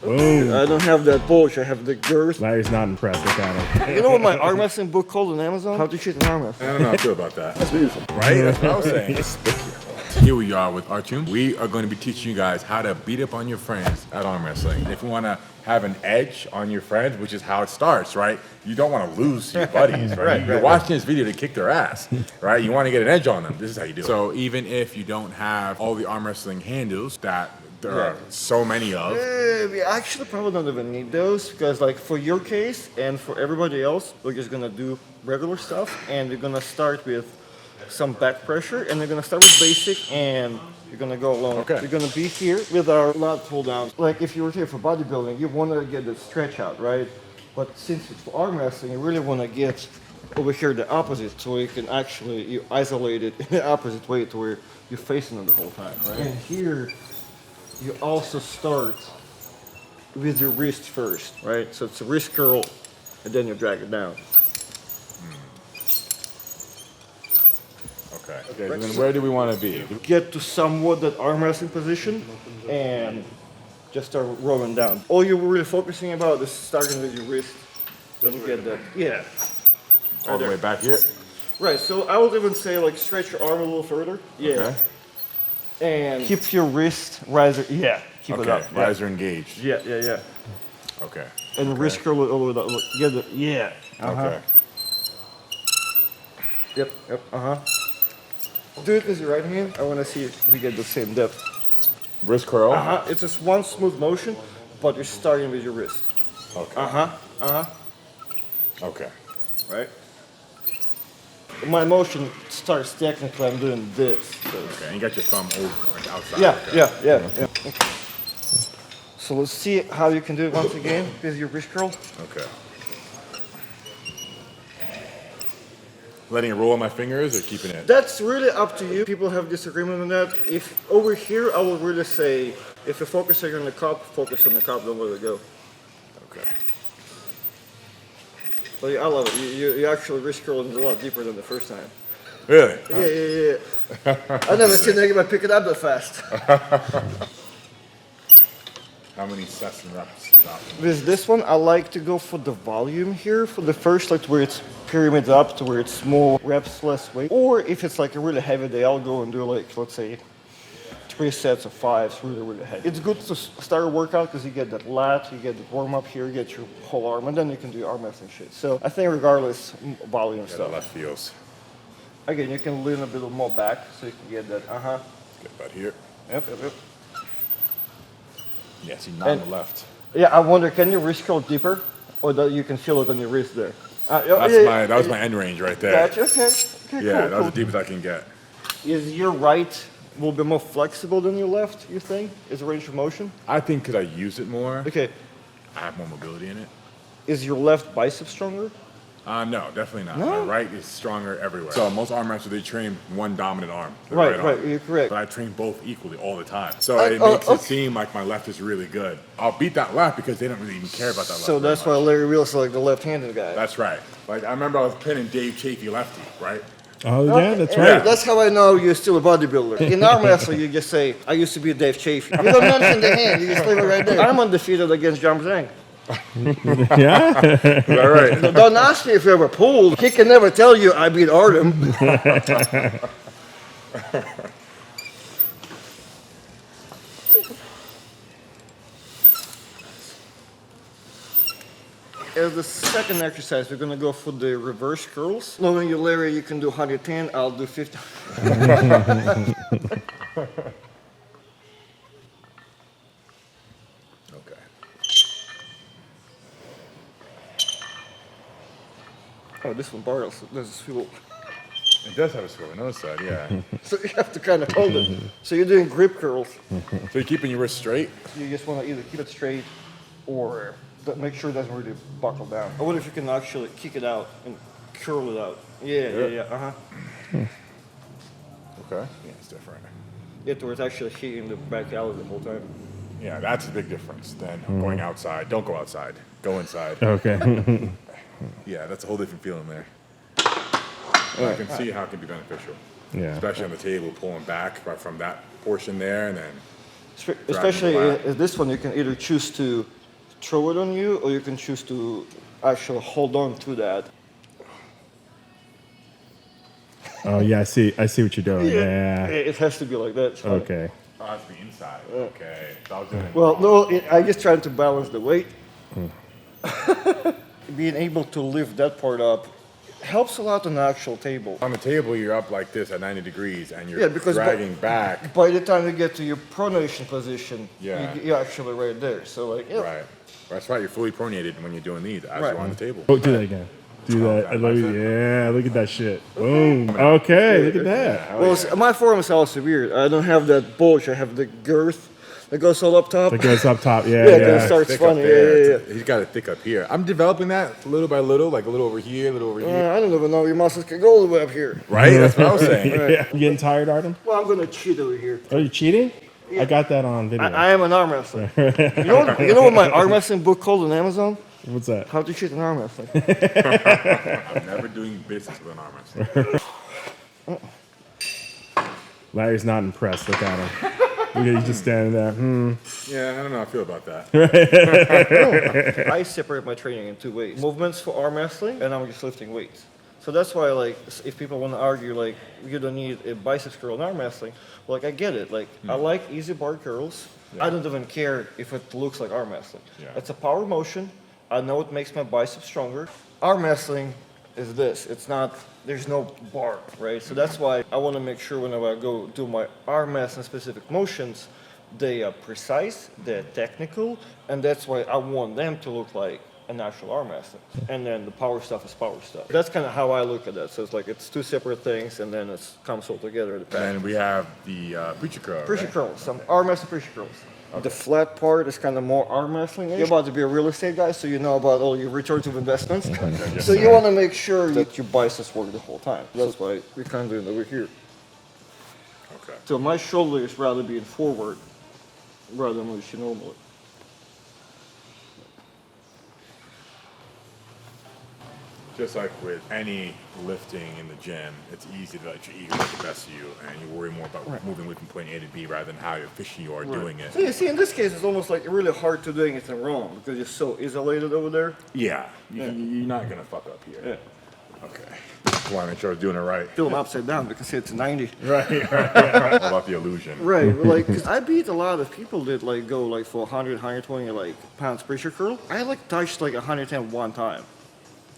Boom. I don't have that bulge, I have the girth. Larry's not impressed with that. You know what my arm wrestling book called on Amazon? How to cheat an arm wrestling. I don't know how I feel about that. That's beautiful. Right? That's what I was saying. It's spooky. Here we are with Artem. We are going to be teaching you guys how to beat up on your friends at arm wrestling. If you want to have an edge on your friends, which is how it starts, right? You don't want to lose to your buddies, right? You're watching this video to kick their ass, right? You want to get an edge on them. This is how you do it. So even if you don't have all the arm wrestling handles that there are so many of. We actually probably don't even need those because like for your case and for everybody else, we're just gonna do regular stuff and we're gonna start with some back pressure and we're gonna start with basic and you're gonna go along. Okay. We're gonna be here with our lat pull down. Like if you were here for bodybuilding, you wanna get the stretch out, right? But since it's for arm wrestling, you really wanna get over here the opposite so you can actually, you isolate it in the opposite way to where you're facing them the whole time, right? And here, you also start with your wrist first, right? So it's a wrist curl, and then you drag it down. Okay. Okay. So then where do we want to be? Get to somewhat that arm wrestling position, and just start rolling down. All you're really focusing about is starting with your wrist. Then you get that. Yeah. All the way back here? Right. So I would even say like stretch your arm a little further. Yeah. Okay. And keep your wrist riser. Yeah. Keep it up. Yeah. Riser engaged. Yeah. Yeah. Yeah. Okay. And wrist curl it all the way down. Get it. Yeah. Okay. Yep, yep, Do it with your right hand. I want to see if we get the same depth. Wrist curl? It's just one smooth motion, but you're starting with your wrist. Okay. Okay. Right? My motion starts technically, I'm doing this. So. Okay, and you got your thumb over, like outside. Yeah, okay. yeah. Okay. So let's see how you can do it once again with your wrist curl. Okay. Letting it roll on my fingers or keeping it? That's really up to you. People have disagreement on that. If over here, I would really say, if you're focusing on the cup, focus on the cup, don't let it go. Okay. But yeah, I love it. You actually wrist curling a lot deeper than the first time. Really? Yeah. I've never seen anybody pick it up that fast. How many sets and reps is that? With this one, I like to go for the volume here. For the first, like where it's pyramid up to where it's more reps, less weight. Or if it's like a really heavy day, I'll go and do like, let's say, 3 sets of 5s, really heavy. It's good to start a workout because you get that lat, you get the warm up here, you get your whole arm, and then you can do arm wrestling shit. So I think regardless, volume Yeah, stuff. the left feels. Again, you can lean a bit more back so you can get that, Get about here. Yep. Yeah, see, not on the left. Yeah, I wonder, can you wrist curl deeper? Or that you can feel it on your wrist there? That was my end range right there. Gotcha, okay. Yeah, cool, that was the deepest I can get. Is your right a little bit more flexible than your left, you think? Is the range of motion? I think because I use it more, Okay. I have more mobility in it. Is your left bicep stronger? No, definitely not. No? My right is stronger everywhere. So most arm wrestlers, they train one dominant arm. the Right, arm. you're correct. But I train both equally all the time. So it makes it seem like my left is really good. I'll beat that left because they don't really even care about that left. So that's why Larry Wheels is like the left-handed guy. That's right. Like I remember I was pinning Dave Chafee lefty, right? Oh, yeah, that's And right. That's how I know you're still a bodybuilder. In arm wrestling, you just say, I used to be Dave Chafee. You don't mention the hand, you just leave it right there. I'm undefeated against John Zhang. Yeah? Is that right? Don't ask me if you ever pulled. He can never tell you I beat Artem. As the second exercise, we're going to go for the reverse curls. Knowing you, Larry, you can do 110, I'll do 50. Okay. Oh, this one bar also does swivel. It does have a swivel on the other side, yeah. So you have to kind of hold it. So you're doing grip curls. So you're keeping your wrist straight? You just want to either keep it straight or make sure it doesn't really buckle down. I wonder if you can actually kick it out and curl it out. Yeah. Okay. Yeah, it's different. Yeah, to where it's actually hitting the back alley the whole time. Yeah, that's a big difference than going outside. Don't go outside. Go inside. Okay. Yeah, that's a whole different feeling there. And I can see how it can be beneficial. Yeah. Especially on the table, pulling back right from that portion there and then Especially back. in this one, you can either choose to throw it on you, or you can choose to actually hold on to that. Oh yeah, I see what you're doing. Yeah. It has to be like that. It's funny. Okay. Oh, it has to be inside. Okay. So I was doing it Well, wrong. no, I just trying to balance the weight. Being able to lift that part up helps a lot on the actual table. On the table, you're up like this at 90 degrees, and you're Yeah, because dragging back. By the time you get to your pronation position, Yeah. you're actually right there. So like, yeah. Right. That's right. You're fully pronated when you're doing these as Right. you're on the table. Oh, do that again. Do that. I love it. Yeah, look at that shit. Boom. Okay, look at that. Well, my form is also weird. I don't have that bulge. I have the girth that goes all up top. That goes up top. Yeah, Yeah, it yeah. starts Thick funny. up there. Yeah. He's got it thick up here. I'm developing that little by little, like a little over here, a little over here. I don't even know your muscles can go all the way up here. Right? That's what I was saying. Yeah. You getting tired, Artem? Well, I'm gonna cheat over here. Oh, you cheating? I got that on video. I am an arm wrestler. You know what my arm wrestling book called on Amazon? What's that? How to cheat in arm wrestling. I'm never doing business with an arm wrestler. Larry's not impressed. Look at him. Look at he's just standing there. Yeah, I don't know how I feel about that. I separate my training in two ways: movements for arm wrestling, and I'm just lifting weights. So that's why, like, if people want to argue, like, you don't need a biceps curl in arm wrestling, like, I get it. Like, I like easy bar curls. Yeah. I don't even care if it looks like arm wrestling. Yeah. It's a power motion. I know it makes my biceps stronger. Arm wrestling is this. It's not, there's no bar, right? So that's why I want to make sure whenever I go do my arm wrestling specific motions, they are precise, they're technical, and that's why I want them to look like a natural arm wrestling. And then the power stuff is power stuff. That's kind of how I look at that. So it's like it's two separate things, and then it comes all together in the package. And we have the preacher curl. Preacher right? curls, some arm wrestling preacher curls. The flat part is kind of more arm wrestling. You're about to be a real estate guy, so you know about all your returns of investments. So you want to make sure that your biceps work the whole time. That's why we kind of do it over here. Okay. So my shoulder is rather being forward rather than what you normally. Just like with any lifting in the gym, it's easy to let your ego get the best of you, and you worry more about moving from point A to B rather than how efficient you are doing it. So you see, in this case, it's almost like really hard to do anything wrong because you're so isolated over there. Yeah, you're not gonna fuck up here. Yeah. Okay. Just want to make sure I was doing it right. Still upside down because it's 90. Right. About the illusion. Right, like, cause I beat a lot of people that like go like for 100, 120 like pounds pressure curl. I like touched like 110 one time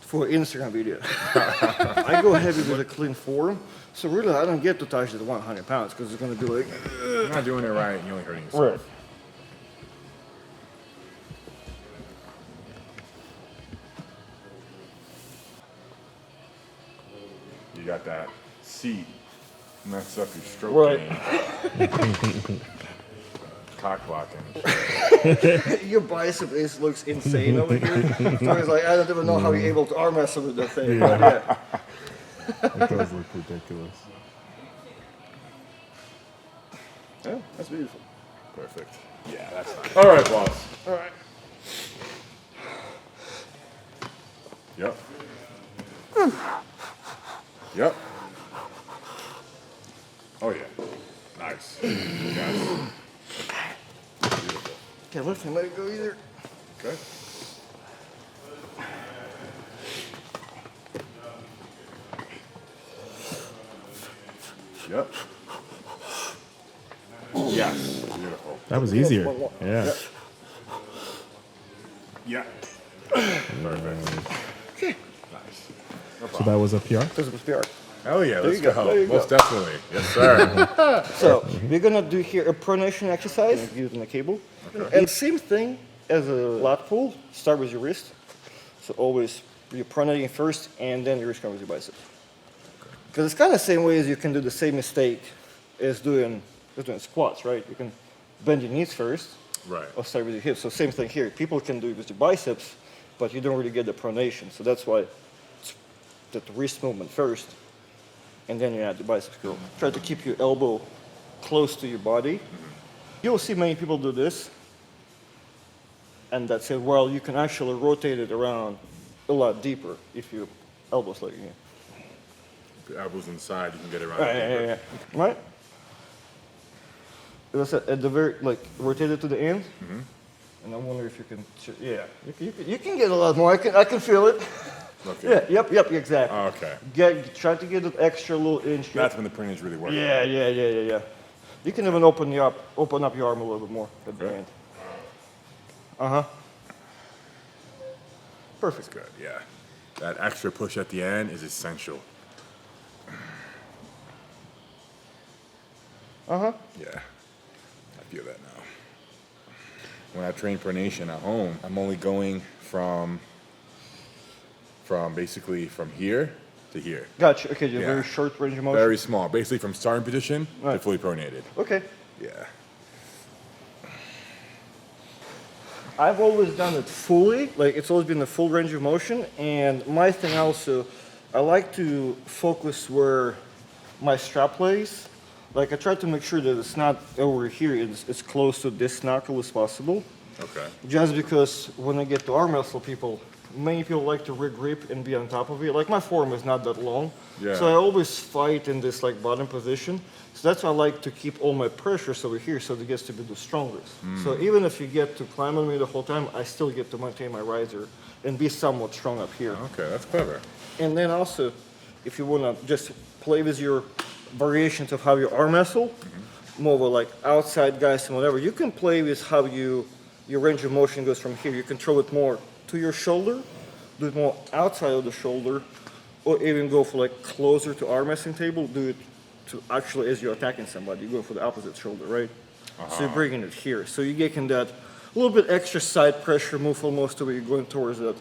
for Instagram video. I go heavy with a clean form, so really I don't get to touch the 100 pounds because it's gonna be like. You're not doing it right. You're only hurting yourself. Right. You got that seat mess up your stroke Right. game. Cock blocking. Your bicep looks insane over here. So it's like I don't even know how you're able to arm wrestle with that thing. But yeah. It does look ridiculous. Yeah, that's beautiful. Perfect. Yeah, that's nice. All right, boss. All right. Yep. Yep. Oh yeah. Nice. Yes. Beautiful. Can't lift him, let it go either. Okay. Yep. Yes. Beautiful. That was easier. Yeah. Yeah. Perfect. Nice. So that was a PR? This was PR. Hell yeah, let's you go. go. There you Most go. definitely. Yes, sir. So we're gonna do here a pronation exercise using a cable. And same thing as a lat pull, start with your wrist. So always you're pronating first and then your wrist covers your biceps. Because it's kind of the same way as you can do the same mistake as doing squats, right? You can bend your knees first Right. or start with your hips. So same thing here. People can do it with your biceps, but you don't really get the pronation. So that's why it's the wrist movement first, and then you add the biceps curl. Try to keep your elbow close to your body. You'll see many people do this, and that's it. Well, you can actually rotate it around a lot deeper if your elbow's like here. If your elbows inside, you can get around. Right, it deeper. Right? As I said, at the very, like, rotate it to the end. And I wonder if you can, yeah, you can get a lot more. I can feel it. Okay. Yeah, yep, exactly. Okay. Try to get an extra little inch. That's when the pronage really works. Yeah. You can even open up your arm a little bit more at the end. Perfect. That's good, yeah. That extra push at the end is essential. Yeah, I feel that now. When I train pronation at home, I'm only going from basically from here to here. Gotcha. Okay, just Yeah. very short range of motion. Very small, basically from starting position to Right. fully pronated. Okay. Yeah. I've always done it fully, like it's always been the full range of motion. And my thing also, I like to focus where my strap lays. Like I try to make sure that it's not over here, it's as close to this knuckle as possible. Okay. Just because when I get to arm wrestle people, many people like to re-grip and be on top of it. Like my forearm is not that long, Yeah. so I always fight in this like bottom position. So that's why I like to keep all my pressures over here so it gets to be the strongest. So even if you get to climb on me the whole time, I still get to maintain my riser and be somewhat strong up here. Okay, that's clever. And then also, if you want to just play with your variations of how you arm wrestle, more of a like outside guys and whatever, you can play with how your range of motion goes from here. You can throw it more to your shoulder, do it more outside of the shoulder, or even go for like closer to arm wrestling table, do it to actually as you're attacking somebody, you go for the opposite shoulder, right? So you're bringing it here. So you're getting that little bit extra side pressure move almost to where you're going towards the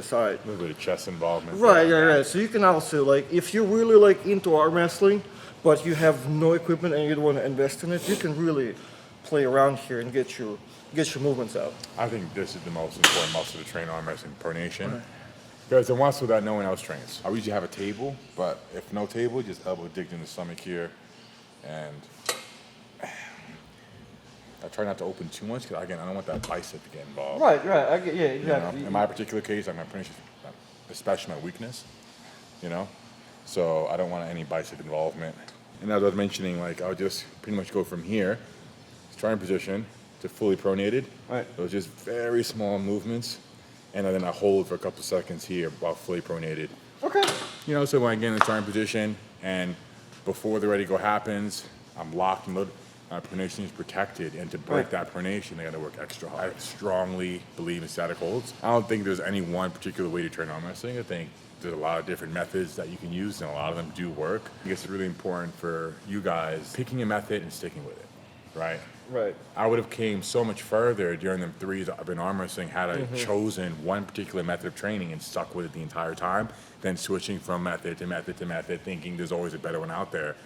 side. A little bit of chest involvement. Right. So you can also, like, if you're really like into arm wrestling, but you have no equipment and you don't want to invest in it, you can really play around here and get your movements out. I think this is the most important muscle to train arm wrestling, pronation. Because in muscle that no one else trains. I usually have a table, but if no table, just elbow digged in the stomach here. And I try not to open too much because, again, I don't want that bicep to get involved. Right. I get, yeah, You know? exactly. In my particular case, like my pronation, especially my weakness, you know? So I don't want any bicep involvement. And as I was mentioning, like I'll just pretty much go from here, starting position, to fully pronated. Right. Those just very small movements. And then I hold for a couple seconds here while fully pronated. Okay. You know, so when I get in the starting position and before the ready go happens, I'm locked and loaded. My pronation is protected, and to break that pronation, I got to work extra hard. I strongly believe in static holds. I don't think there's any one particular way to train arm wrestling. I think there's a lot of different methods that you can use, and a lot of them do work. I think it's really important for you guys picking a method and sticking with it, right? Right. I would have came so much further during them 3 years I've been arm wrestling had I chosen one particular method of training and stuck with it the entire time, than switching from method to method to method, thinking there's always a better one out there.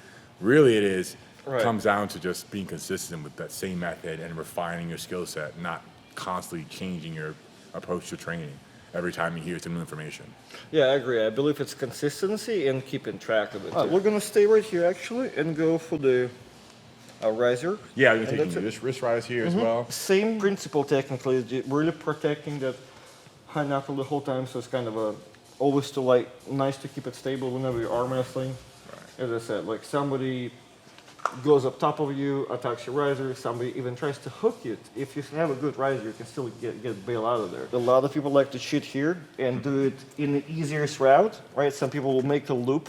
Really, it is comes down to just being consistent with that same method and refining your skill set, not constantly changing your approach to training every time you hear some new information. Yeah, I agree. I believe it's consistency and keeping track of it. We're gonna stay right here actually and go for the riser. Yeah, you're taking this wrist rise here as well. Same principle technically, is really protecting that high knuckle the whole time, so it's kind of a always to like nice to keep it stable whenever you're arm wrestling. Right. As I said, like somebody goes up top of you, attacks your riser, somebody even tries to hook you. If you have a good riser, you can still get bail out of there. A lot of people like to cheat here and do it in the easiest route, right? Some people will make a loop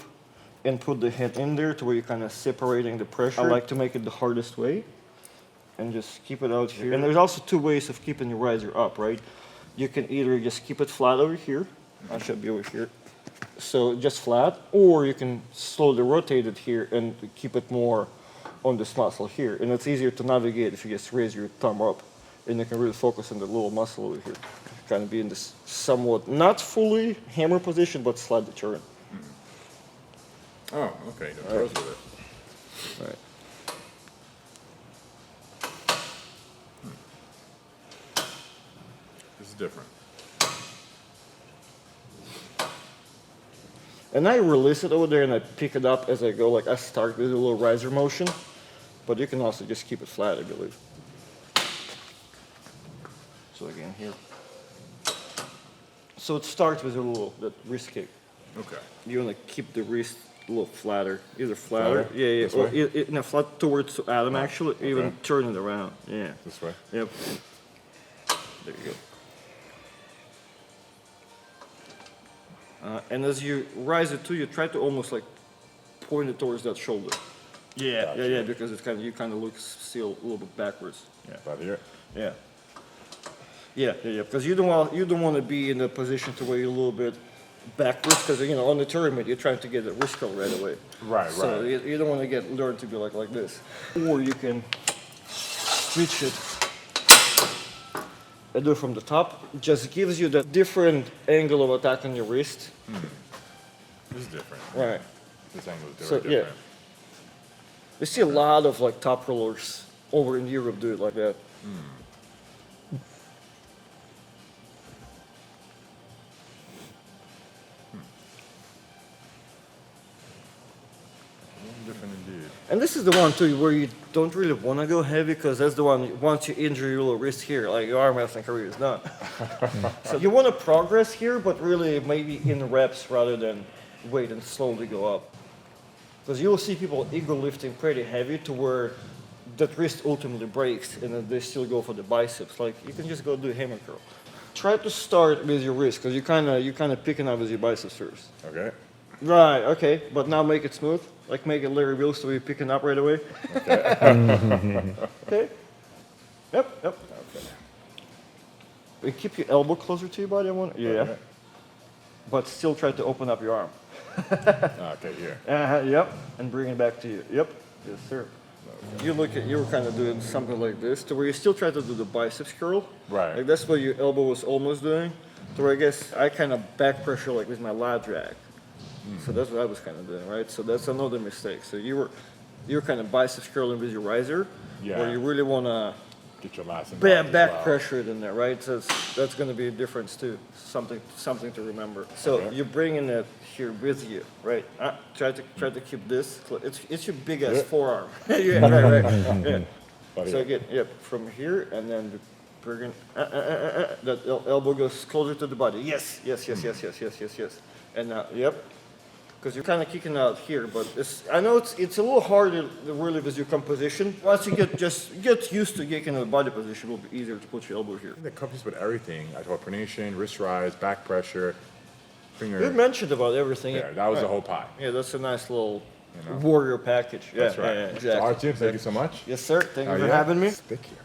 and put the head in there to where you're kind of separating the pressure. I like to make it the hardest way and just keep it out here. And there's also 2 ways of keeping your riser up, right? You can either just keep it flat over here. I should be over here. So just flat, or you can slowly rotate it here and keep it more on this muscle here. And it's easier to navigate if you just raise your thumb up and you can really focus on the little muscle over here. Kind of be in this somewhat, not fully hammer position, but slightly turn. Oh, okay. No toes with it. Right. This is different. And I release it over there and I pick it up as I go. Like I start with a little riser motion, but you can also just keep it flat, I believe. So again here. So it starts with a little that wrist kick. Okay. You want to keep the wrist a little flatter. Either flatter. Flatter? Yeah, yeah. This Or way? no, flat towards Adam, actually. Even turn it around. Yeah. This way. Yep. There you go. And as you rise it too, you try to almost like point it towards that shoulder. Yeah, Gotcha. yeah, yeah, because it's kind of, you kind of look still a little bit backwards. Yeah. About here. Yeah. Yeah, yeah, yeah. Because you don't want to be in a position to where you're a little bit backwards, because on the tournament you're trying to get a wrist curl right away. Right, So right. you don't want to learn to be like this. Or you can switch it and do it from the top. It just gives you that different angle of attack on your wrist. This is different. Right. This angle is So, different. yeah. You see a lot of like top rollers over in Europe do it like that. Different indeed. And this is the one too where you don't really want to go heavy, because that's the one, once you injure your little wrist here, like your arm wrestling career is done. So you want to progress here, but really maybe in reps rather than wait and slowly go up. Because you'll see people ego lifting pretty heavy to where that wrist ultimately breaks, and then they still go for the biceps. Like you can just go do a hammer curl. Try to start with your wrist, because you kind of picking up with your biceps first. Okay. Right, okay, but now make it smooth. Like make it Larry Wheels so you're picking up right away. Okay. Yep, yep. Okay. And keep your elbow closer to your body, I want. Yeah. Okay. But still try to open up your arm. Okay, here. Yep. And bring it back to you. Yep. Yes, sir. You were kind of doing something like this, to where you still try to do the biceps curl. Right. Like that's what your elbow was almost doing. To where I guess I kind of back pressure like with my lat drag. So that's what I was kind of doing, right? So that's another mistake. So you were kind of biceps curling with your riser, Yeah. where you really want to Get your last back pressure it in there, right? So that's going to be a difference too. Something to remember. So Okay. you're bringing it here with you, right? Try to keep this. It's your big ass Yeah. forearm. Yeah, right. Yeah. About So here. again, from here and then bring that elbow goes closer to the body. Yes. And now, yep. Because you're kind of kicking out here, but I know it's a little harder really with your composition. Once you get used to getting in a body position, it will be easier to put your elbow here. It encompasses with everything. I taught pronation, wrist rise, back pressure, finger. You mentioned about everything. Yeah, that was the whole pie. Yeah, that's a nice little know? warrior package. Yeah, That's right. yeah, So, exactly. Artem, thank you so much. Yes, sir. Thank you Oh, for yeah? having me. Stick here.